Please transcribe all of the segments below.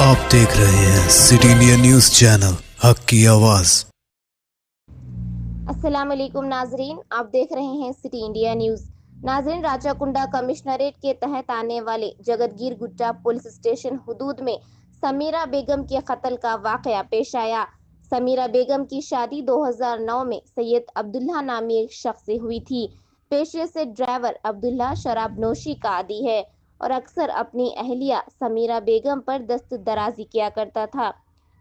आप देख रहे हैं सिटी इंडिया न्यूज़ चैनल, हक की आवाज़। अस्सलाम वालेकुम नाजरीन, आप देख रहे हैं सिटी इंडिया न्यूज़। नाजरीन, राचाकुंडा कमिश्नरेट के तहत आने वाले जगतगीर गुट्टा पुलिस स्टेशन हदूद में समीरा बेगम के कत्ल का वाकया पेश आया। समीरा बेगम की शादी 2009 में सैयद अब्दुल्ला नामी एक शख्स से हुई थी। पेशे से ड्राइवर अब्दुल्ला शराब नोशी का आदी है और अक्सर अपनी अहलिया समीरा बेगम पर दस्त दराजी किया करता था।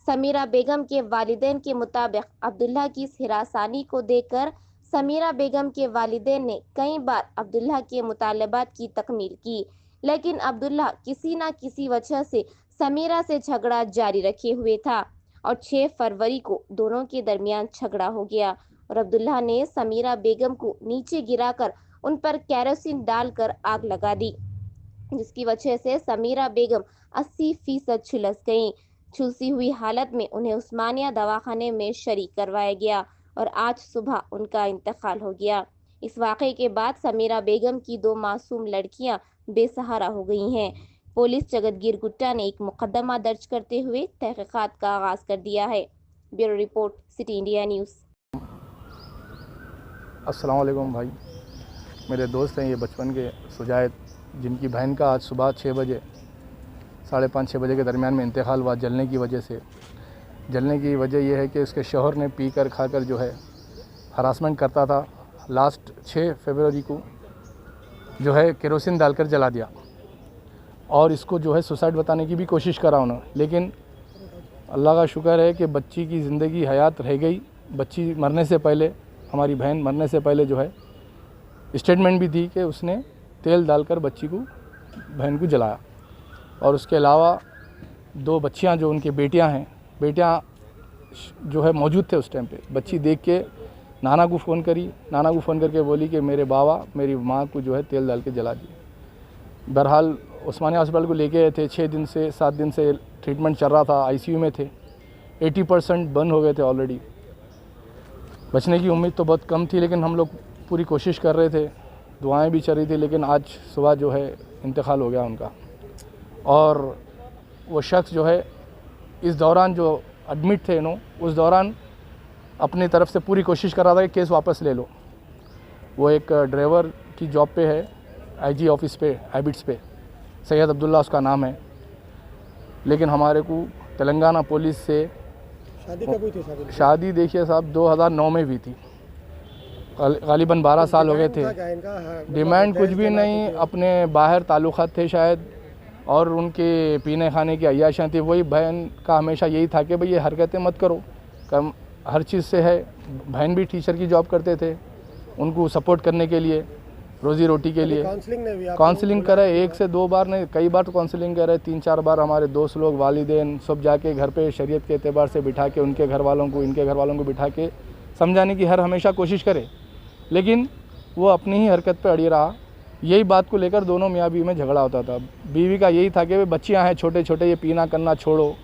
समीरा बेगम के वालिदैन के मुताबिक अब्दुल्ला की इस हिरासानी को देखकर समीरा बेगम के वालिदैन ने कई बार अब्दुल्ला के मुतालबात की तकमील की, लेकिन अब्दुल्ला किसी न किसी वजह से समीरा से झगड़ा जारी रखे हुए था और 6 फरवरी को दोनों के दरमियान झगड़ा हो गया और अब्दुल्ला ने समीरा बेगम को नीचे गिराकर उन पर केरोसिन डालकर आग लगा दी, जिसकी वजह से समीरा बेगम 80% झुलस गईं। झुलसी हुई हालत में उन्हें उस्मानिया दवाखाने में शरीक करवाया गया और आज सुबह उनका इंतकाल हो गया। इस वाक़े के बाद समीरा बेगम की 2 मासूम लड़कियां बेसहारा हो गई हैं। पुलिस जगतगीर गुट्टा ने एक मुकदमा दर्ज करते हुए तहकीकात का आगाज कर दिया है। Bureau report, city India news. अस्सलाम वालेकुम भाई, मेरे दोस्त हैं ये बचपन के सुजायद, जिनकी बहन का आज सुबह 6 बजे 5:30-6 बजे के दरमियान में इंतकाल हुआ जलने की वजह से। जलने की वजह यह है कि उसके शौहर ने पी कर खाकर जो है हरासमेंट करता था। लास्ट 6 फरवरी को जो है केरोसिन डालकर जला दिया और इसको जो है सुसाइड बताने की भी कोशिश करा उन्होंने, लेकिन अल्लाह का शुक्र है कि बच्ची की ज़िंदगी हयात रह गई। बच्ची मरने से पहले, हमारी बहन मरने से पहले जो है स्टेटमेंट भी दी कि उसने तेल डालकर बच्ची को, बहन को जलाया। और उसके अलावा 2 बच्चियां जो उनकी बेटियां हैं, बेटियां जो है मौजूद थे उस टाइम पे। बच्ची देख के नाना को फ़ोन करी, नाना को फ़ोन करके बोली कि मेरे बाबा मेरी माँ को जो है तेल डाल के जला दिया। बहरहाल उस्मानिया हॉस्पिटल को लेके गए थे। 6 दिन से 7 दिन से ट्रीटमेंट चल रहा था, आईसीयू में थे। 80% बंद हो गए थे ऑलरेडी। बचने की उम्मीद तो बहुत कम थी, लेकिन हम लोग पूरी कोशिश कर रहे थे, दुआएं भी चल रही थी, लेकिन आज सुबह जो है इंतकाल हो गया उनका। और वो शख्स जो है इस दौरान जो एडमिट थे उस दौरान अपनी तरफ से पूरी कोशिश कर रहा था कि केस वापस ले लो। वो एक ड्राइवर की जॉब पे है, आईजी ऑफिस पे, हैबिट्स पे, सैयद अब्दुल्ला उसका नाम है। लेकिन हमारे को तेलंगाना पुलिस से शादी कब हुई थी? शादी देखिए साहब 2009 में हुई थी, गालिबन 12 साल हो गए थे। डिमांड कुछ भी नहीं, अपने बाहर ताल्लुक़ात थे शायद, और उनके पीने खाने की अय्याशियाँ थी। वही बहन का हमेशा यही था कि भाई ये हरकतें मत करो, कम हर चीज़ से है। बहन भी टीचर की जॉब करते थे, उनको सपोर्ट करने के लिए, रोज़ी रोटी के लिए काउंसलिंग करे। 1 से 2 बार नहीं, कई बार तो काउंसलिंग करे, 3-4 बार हमारे दोस्त लोग, वालिदैन सब जाके घर पे शरीयत के एतबार से बिठा के उनके घर वालों को, इनके घर वालों को बिठा के समझाने की हमेशा कोशिश करे, लेकिन वो अपनी ही हरकत पे अड़ी रहा। यही बात को लेकर दोनों मियाँ बीवी में झगड़ा होता था। बीवी का यही था कि बच्चियाँ हैं छोटे छोटे, ये पीना करना छोड़ो,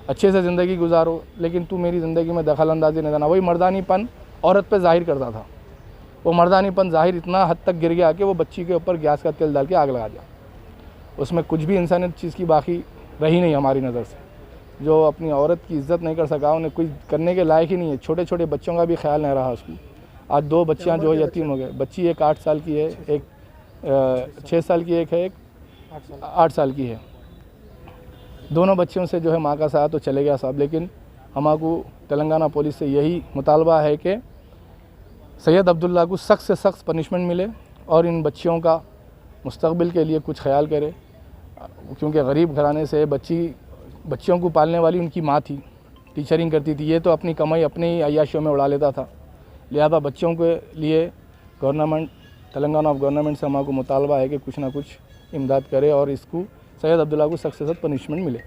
अच्छे से ज़िंदगी गुजारो, लेकिन तू मेरी ज़िंदगी में दखल अंदाजी नहीं देना। वही मर्दानीपन औरत पे जाहिर करता था। वो मर्दानीपन जाहिर इतना हद तक गिर गया कि वो बच्ची के ऊपर गैस का तेल डाल के आग लगा दिया। उसमें कुछ भी इंसानियत चीज़ की बाकी रही नहीं हमारी नज़र से। जो अपनी औरत की इज़्ज़त नहीं कर सका, उन्हें कुछ करने के लायक ही नहीं है। छोटे छोटे बच्चों का भी ख्याल नहीं रहा उसको। आज 2 बच्चियाँ जो यतीम हो गए। बच्ची एक 8 साल की है, एक 6 साल की, एक है एक 8 साल की है। दोनों बच्चियों से जो है माँ का साथ तो चले गया साहब, लेकिन हमारे तेलंगाना पुलिस से यही मुतालबा है कि सैयद अब्दुल्ला को सख्त से सख्त पनिशमेंट मिले और इन बच्चियों का मुस्तकबिल के लिए कुछ ख्याल करे, क्योंकि गरीब घराने से बच्चियों को पालने वाली उनकी माँ थी, टीचरिंग करती थी। ये तो अपनी कमाई अपनी ही अय्याशियों में उड़ा लेता था। लिहाजा बच्चों के लिए गवर्नमेंट, तेलंगाना गवर्नमेंट से हमारे को मुतालबा है कि कुछ ना कुछ इमदाद करे और इसको सैयद अब्दुल्ला को सख्त से सख्त पनिशमेंट मिले।